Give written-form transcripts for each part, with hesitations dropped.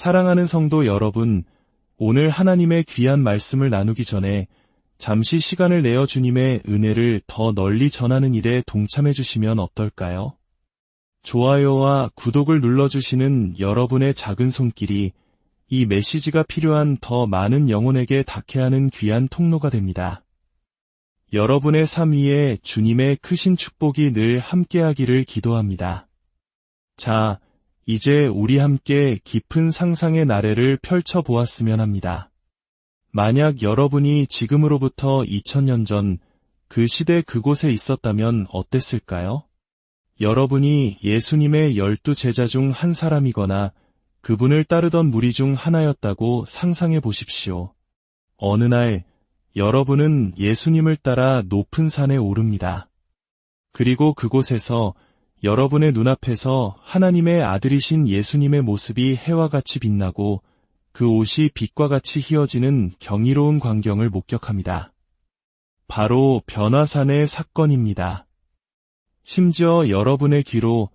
사랑하는 성도 여러분, 오늘 하나님의 귀한 말씀을 나누기 전에 잠시 시간을 내어 주님의 은혜를 더 널리 전하는 일에 동참해 주시면 어떨까요? 좋아요와 구독을 눌러주시는 여러분의 작은 손길이 이 메시지가 필요한 더 많은 영혼에게 닿게 하는 귀한 통로가 됩니다. 여러분의 삶 위에 주님의 크신 축복이 늘 함께하기를 기도합니다. 자, 이제 우리 함께 깊은 상상의 나래를 펼쳐보았으면 합니다. 만약 여러분이 지금으로부터 2000년 전 그 시대 그곳에 있었다면 어땠을까요? 여러분이 예수님의 12 제자 중 한 사람이거나 그분을 따르던 무리 중 하나였다고 상상해 보십시오. 어느 날 여러분은 예수님을 따라 높은 산에 오릅니다. 그리고 그곳에서 여러분의 눈앞에서 하나님의 아들이신 예수님의 모습이 해와 같이 빛나고 그 옷이 빛과 같이 휘어지는 경이로운 광경을 목격합니다. 바로 변화산의 사건입니다. 심지어 여러분의 귀로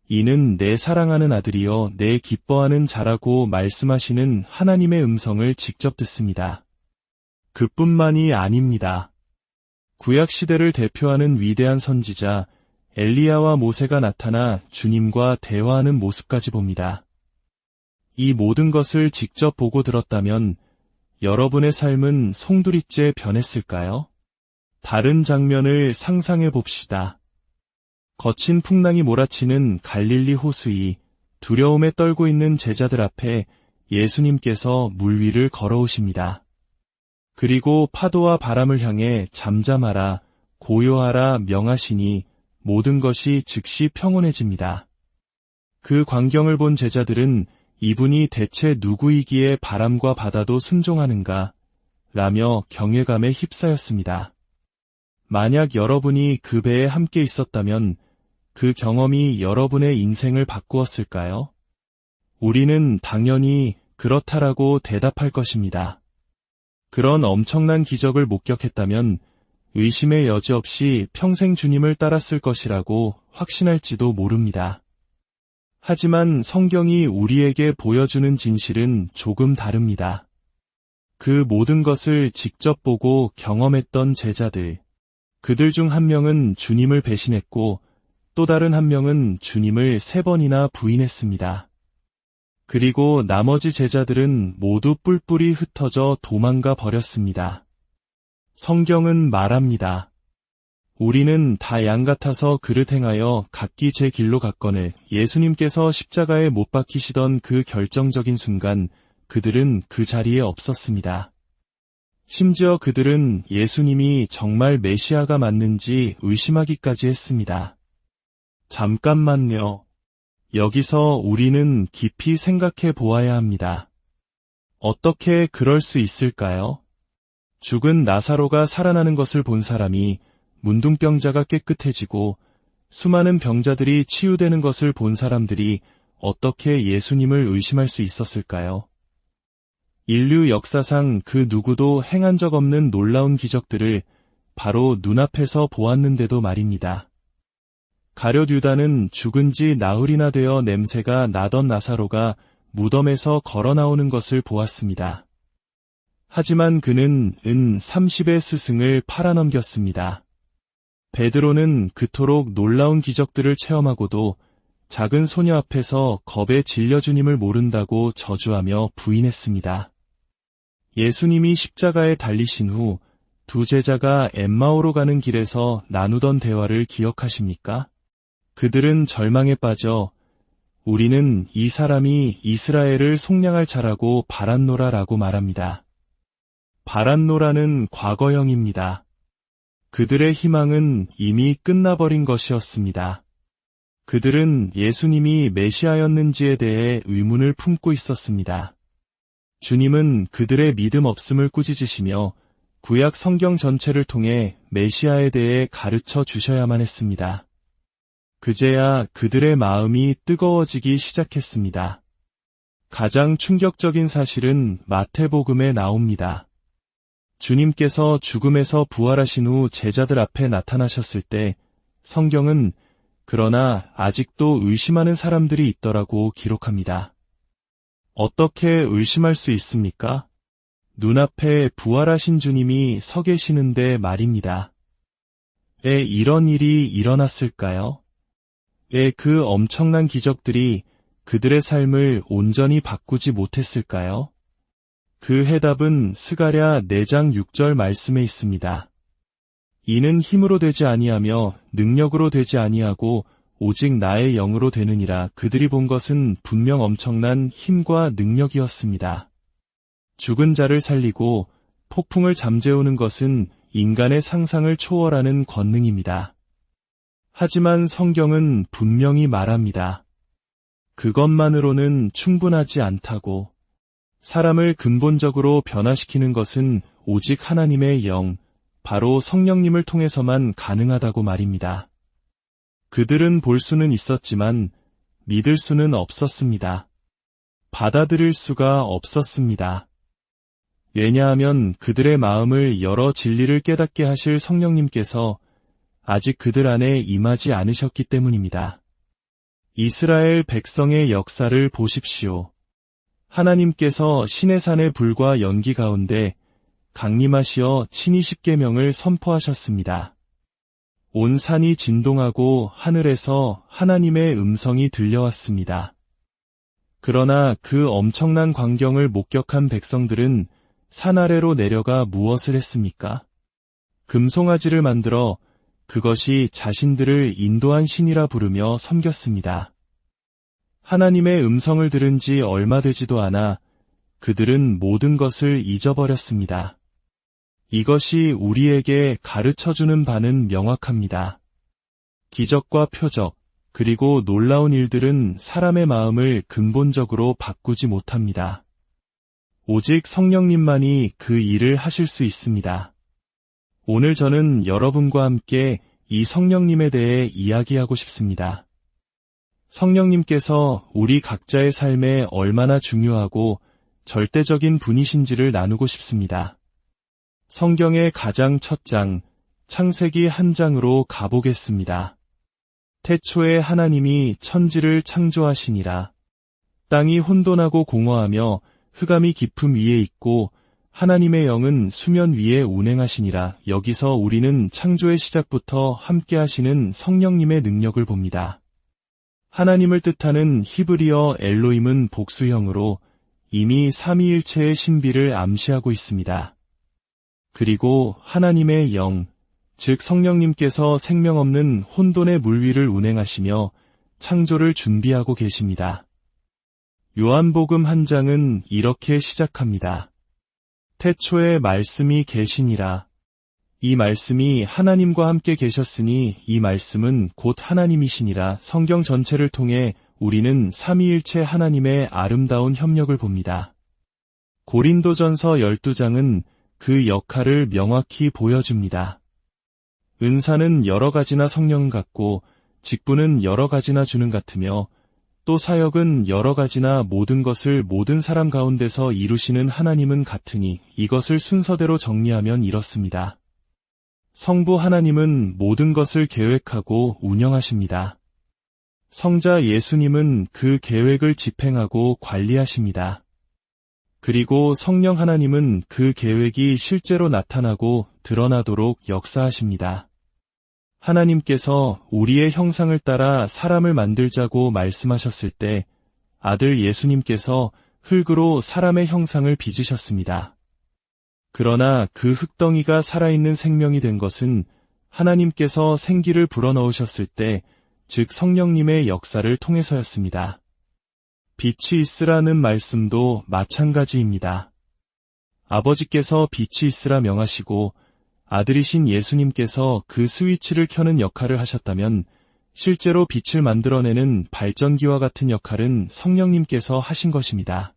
이는 내 사랑하는 아들이여 내 기뻐하는 자라고 말씀하시는 하나님의 음성을 직접 듣습니다. 그뿐만이 아닙니다. 구약시대를 대표하는 위대한 선지자 엘리야와 모세가 나타나 주님과 대화하는 모습까지 봅니다. 이 모든 것을 직접 보고 들었다면 여러분의 삶은 송두리째 변했을까요? 다른 장면을 상상해 봅시다. 거친 풍랑이 몰아치는 갈릴리 호수 위 두려움에 떨고 있는 제자들 앞에 예수님께서 물 위를 걸어오십니다. 그리고 파도와 바람을 향해 잠잠하라, 고요하라 명하시니 모든 것이 즉시 평온해집니다. 그 광경을 본 제자들은 이분이 대체 누구이기에 바람과 바다도 순종하는가? 라며 경외감에 휩싸였습니다. 만약 여러분이 그 배에 함께 있었다면 그 경험이 여러분의 인생을 바꾸었을까요? 우리는 당연히 그렇다라고 대답할 것입니다. 그런 엄청난 기적을 목격했다면 의심의 여지 없이 평생 주님을 따랐을 것이라고 확신할지도 모릅니다. 하지만 성경이 우리에게 보여주는 진실은 조금 다릅니다. 그 모든 것을 직접 보고 경험했던 제자들, 그들 중 한 명은 주님을 배신했고 또 다른 한 명은 주님을 3번이나 부인했습니다. 그리고 나머지 제자들은 모두 뿔뿔이 흩어져 도망가 버렸습니다. 성경은 말합니다. 우리는 다 양 같아서 그릇 행하여 각기 제 길로 갔거늘 예수님께서 십자가에 못 박히시던 그 결정적인 순간 그들은 그 자리에 없었습니다. 심지어 그들은 예수님이 정말 메시아가 맞는지 의심하기까지 했습니다. 잠깐만요. 여기서 우리는 깊이 생각해 보아야 합니다. 어떻게 그럴 수 있을까요? 죽은 나사로가 살아나는 것을 본 사람이 문둥병자가 깨끗해지고 수많은 병자들이 치유되는 것을 본 사람들이 어떻게 예수님을 의심할 수 있었을까요? 인류 역사상 그 누구도 행한 적 없는 놀라운 기적들을 바로 눈앞에서 보았는데도 말입니다. 가룟 유다는 죽은 지 나흘이나 되어 냄새가 나던 나사로가 무덤에서 걸어 나오는 것을 보았습니다. 하지만 그는 은 30의 스승을 팔아넘겼습니다. 베드로는 그토록 놀라운 기적들을 체험하고도 작은 소녀 앞에서 겁에 질려 주님을 모른다고 저주하며 부인했습니다. 예수님이 십자가에 달리신 후 두 제자가 엠마오로 가는 길에서 나누던 대화를 기억하십니까? 그들은 절망에 빠져 우리는 이 사람이 이스라엘을 속량할 자라고 바랐노라라고 말합니다. 바랐노라는 과거형입니다. 그들의 희망은 이미 끝나버린 것이었습니다. 그들은 예수님이 메시아였는지에 대해 의문을 품고 있었습니다. 주님은 그들의 믿음 없음을 꾸짖으시며 구약 성경 전체를 통해 메시아에 대해 가르쳐 주셔야만 했습니다. 그제야 그들의 마음이 뜨거워지기 시작했습니다. 가장 충격적인 사실은 마태복음에 나옵니다. 주님께서 죽음에서 부활하신 후 제자들 앞에 나타나셨을 때 성경은 그러나 아직도 의심하는 사람들이 있더라고 기록합니다. 어떻게 의심할 수 있습니까? 눈앞에 부활하신 주님이 서 계시는데 말입니다. 왜 이런 일이 일어났을까요? 왜 그 엄청난 기적들이 그들의 삶을 온전히 바꾸지 못했을까요? 그 해답은 스가랴 4장 6절 말씀에 있습니다. 이는 힘으로 되지 아니하며 능력으로 되지 아니하고 오직 나의 영으로 되느니라. 그들이 본 것은 분명 엄청난 힘과 능력이었습니다. 죽은 자를 살리고 폭풍을 잠재우는 것은 인간의 상상을 초월하는 권능입니다. 하지만 성경은 분명히 말합니다. 그것만으로는 충분하지 않다고. 사람을 근본적으로 변화시키는 것은 오직 하나님의 영, 바로 성령님을 통해서만 가능하다고 말입니다. 그들은 볼 수는 있었지만 믿을 수는 없었습니다. 받아들일 수가 없었습니다. 왜냐하면 그들의 마음을 열어 진리를 깨닫게 하실 성령님께서 아직 그들 안에 임하지 않으셨기 때문입니다. 이스라엘 백성의 역사를 보십시오. 하나님께서 시내산의 불과 연기 가운데 강림하시어 친히 십계명을 선포하셨습니다. 온 산이 진동하고 하늘에서 하나님의 음성이 들려왔습니다. 그러나 그 엄청난 광경을 목격한 백성들은 산 아래로 내려가 무엇을 했습니까? 금송아지를 만들어 그것이 자신들을 인도한 신이라 부르며 섬겼습니다. 하나님의 음성을 들은 지 얼마 되지도 않아 그들은 모든 것을 잊어버렸습니다. 이것이 우리에게 가르쳐주는 바는 명확합니다. 기적과 표적, 그리고 놀라운 일들은 사람의 마음을 근본적으로 바꾸지 못합니다. 오직 성령님만이 그 일을 하실 수 있습니다. 오늘 저는 여러분과 함께 이 성령님에 대해 이야기하고 싶습니다. 성령님께서 우리 각자의 삶에 얼마나 중요하고 절대적인 분이신지를 나누고 싶습니다. 성경의 가장 첫 장, 창세기 1장으로 가보겠습니다. 태초에 하나님이 천지를 창조하시니라. 땅이 혼돈하고 공허하며 흑암이 깊음 위에 있고 하나님의 영은 수면 위에 운행하시니라. 여기서 우리는 창조의 시작부터 함께 하시는 성령님의 능력을 봅니다. 하나님을 뜻하는 히브리어 엘로힘은 복수형으로 이미 삼위일체의 신비를 암시하고 있습니다. 그리고 하나님의 영, 즉 성령님께서 생명 없는 혼돈의 물 위를 운행하시며 창조를 준비하고 계십니다. 요한복음 1장은 이렇게 시작합니다. 태초에 말씀이 계시니라. 이 말씀이 하나님과 함께 계셨으니 이 말씀은 곧 하나님이시니라. 성경 전체를 통해 우리는 삼위일체 하나님의 아름다운 협력을 봅니다. 고린도전서 12장은 그 역할을 명확히 보여줍니다. 은사는 여러 가지나 성령 같고 직분은 여러 가지나 주는 같으며 또 사역은 여러 가지나 모든 것을 모든 사람 가운데서 이루시는 하나님은 같으니 이것을 순서대로 정리하면 이렇습니다. 성부 하나님은 모든 것을 계획하고 운영하십니다. 성자 예수님은 그 계획을 집행하고 관리하십니다. 그리고 성령 하나님은 그 계획이 실제로 나타나고 드러나도록 역사하십니다. 하나님께서 우리의 형상을 따라 사람을 만들자고 말씀하셨을 때 아들 예수님께서 흙으로 사람의 형상을 빚으셨습니다. 그러나 그 흙덩이가 살아있는 생명이 된 것은 하나님께서 생기를 불어넣으셨을 때, 즉 성령님의 역사를 통해서였습니다. 빛이 있으라는 말씀도 마찬가지입니다. 아버지께서 빛이 있으라 명하시고 아들이신 예수님께서 그 스위치를 켜는 역할을 하셨다면 실제로 빛을 만들어내는 발전기와 같은 역할은 성령님께서 하신 것입니다.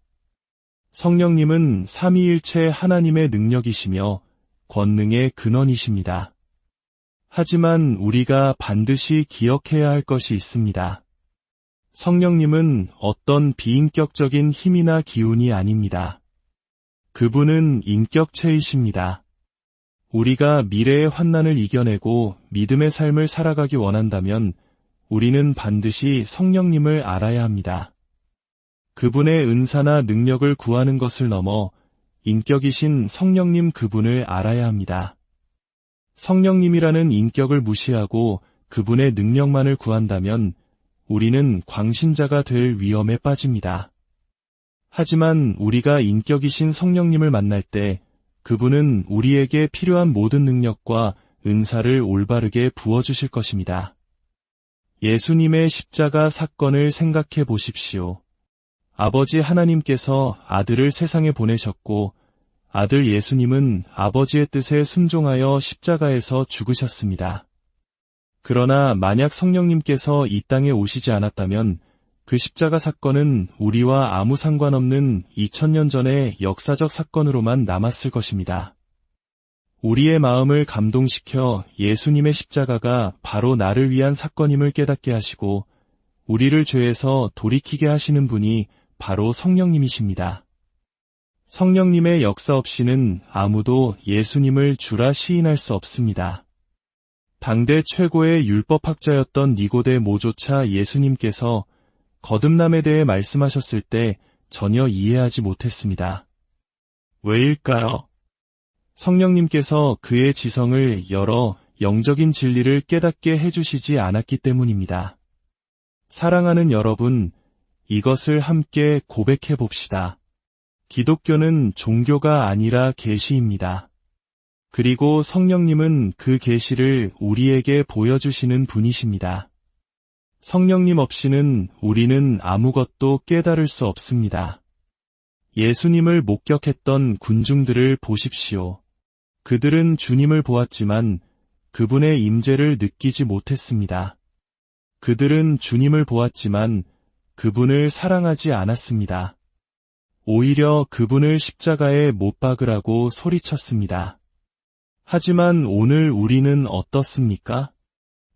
성령님은 삼위일체 하나님의 능력이시며 권능의 근원이십니다. 하지만 우리가 반드시 기억해야 할 것이 있습니다. 성령님은 어떤 비인격적인 힘이나 기운이 아닙니다. 그분은 인격체이십니다. 우리가 미래의 환난을 이겨내고 믿음의 삶을 살아가기 원한다면 우리는 반드시 성령님을 알아야 합니다. 그분의 은사나 능력을 구하는 것을 넘어 인격이신 성령님 그분을 알아야 합니다. 성령님이라는 인격을 무시하고 그분의 능력만을 구한다면 우리는 광신자가 될 위험에 빠집니다. 하지만 우리가 인격이신 성령님을 만날 때 그분은 우리에게 필요한 모든 능력과 은사를 올바르게 부어주실 것입니다. 예수님의 십자가 사건을 생각해 보십시오. 아버지 하나님께서 아들을 세상에 보내셨고 아들 예수님은 아버지의 뜻에 순종하여 십자가에서 죽으셨습니다. 그러나 만약 성령님께서 이 땅에 오시지 않았다면 그 십자가 사건은 우리와 아무 상관없는 2000년 전의 역사적 사건으로만 남았을 것입니다. 우리의 마음을 감동시켜 예수님의 십자가가 바로 나를 위한 사건임을 깨닫게 하시고 우리를 죄에서 돌이키게 하시는 분이 바로 성령님이십니다. 성령님의 역사 없이는 아무도 예수님을 주라 시인할 수 없습니다. 당대 최고의 율법학자였던 니고데모조차 예수님께서 거듭남에 대해 말씀하셨을 때 전혀 이해하지 못했습니다. 왜일까요? 성령님께서 그의 지성을 열어 영적인 진리를 깨닫게 해주시지 않았기 때문입니다. 사랑하는 여러분, 이것을 함께 고백해 봅시다. 기독교는 종교가 아니라 계시입니다. 그리고 성령님은 그 계시를 우리에게 보여주시는 분이십니다. 성령님 없이는 우리는 아무것도 깨달을 수 없습니다. 예수님을 목격했던 군중들을 보십시오. 그들은 주님을 보았지만 그분의 임재를 느끼지 못했습니다. 그들은 주님을 보았지만 그분을 사랑하지 않았습니다. 오히려 그분을 십자가에 못 박으라고 소리쳤습니다. 하지만 오늘 우리는 어떻습니까?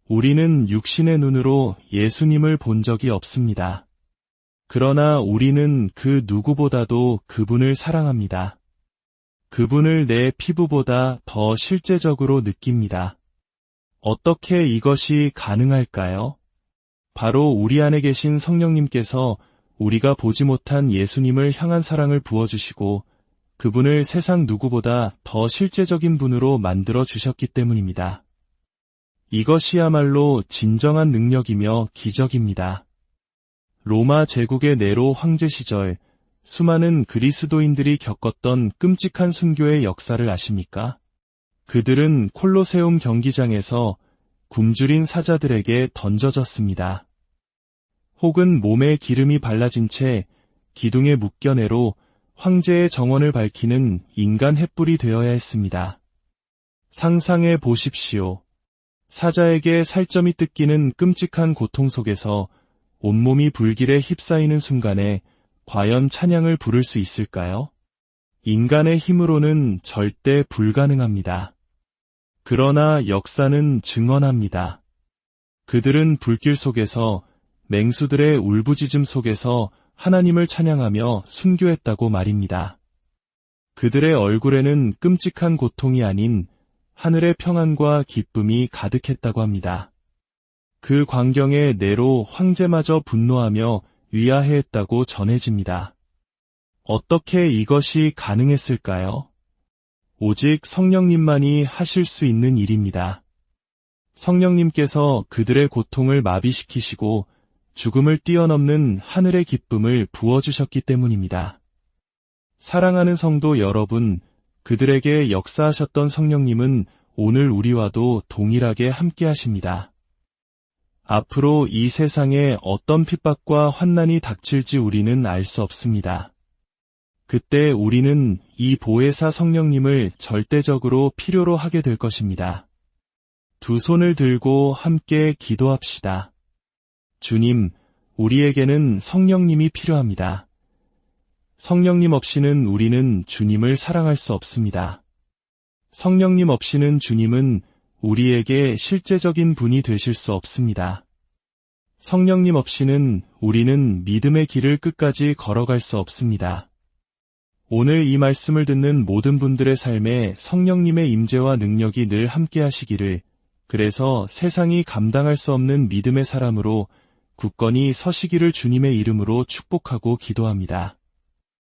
우리는 육신의 눈으로 예수님을 본 적이 없습니다. 그러나 우리는 그 누구보다도 그분을 사랑합니다. 그분을 내 피부보다 더 실제적으로 느낍니다. 어떻게 이것이 가능할까요? 바로 우리 안에 계신 성령님께서 우리가 보지 못한 예수님을 향한 사랑을 부어주시고 그분을 세상 누구보다 더 실제적인 분으로 만들어 주셨기 때문입니다. 이것이야말로 진정한 능력이며 기적입니다. 로마 제국의 네로 황제 시절 수많은 그리스도인들이 겪었던 끔찍한 순교의 역사를 아십니까? 그들은 콜로세움 경기장에서 굶주린 사자들에게 던져졌습니다. 혹은 몸에 기름이 발라진 채 기둥에 묶여내로 황제의 정원을 밝히는 인간 횃불이 되어야 했습니다. 상상해 보십시오. 사자에게 살점이 뜯기는 끔찍한 고통 속에서 온몸이 불길에 휩싸이는 순간에 과연 찬양을 부를 수 있을까요? 인간의 힘으로는 절대 불가능합니다. 그러나 역사는 증언합니다. 그들은 불길 속에서 맹수들의 울부짖음 속에서 하나님을 찬양하며 순교했다고 말입니다. 그들의 얼굴에는 끔찍한 고통이 아닌 하늘의 평안과 기쁨이 가득했다고 합니다. 그 광경에 네로 황제마저 분노하며 위아해했다고 전해집니다. 어떻게 이것이 가능했을까요? 오직 성령님만이 하실 수 있는 일입니다. 성령님께서 그들의 고통을 마비시키시고 죽음을 뛰어넘는 하늘의 기쁨을 부어주셨기 때문입니다. 사랑하는 성도 여러분, 그들에게 역사하셨던 성령님은 오늘 우리와도 동일하게 함께하십니다. 앞으로 이 세상에 어떤 핍박과 환난이 닥칠지 우리는 알 수 없습니다. 그때 우리는 이 보혜사 성령님을 절대적으로 필요로 하게 될 것입니다. 두 손을 들고 함께 기도합시다. 주님, 우리에게는 성령님이 필요합니다. 성령님 없이는 우리는 주님을 사랑할 수 없습니다. 성령님 없이는 주님은 우리에게 실제적인 분이 되실 수 없습니다. 성령님 없이는 우리는 믿음의 길을 끝까지 걸어갈 수 없습니다. 오늘 이 말씀을 듣는 모든 분들의 삶에 성령님의 임재와 능력이 늘 함께 하시기를, 그래서 세상이 감당할 수 없는 믿음의 사람으로 굳건히 서시기를 주님의 이름으로 축복하고 기도합니다.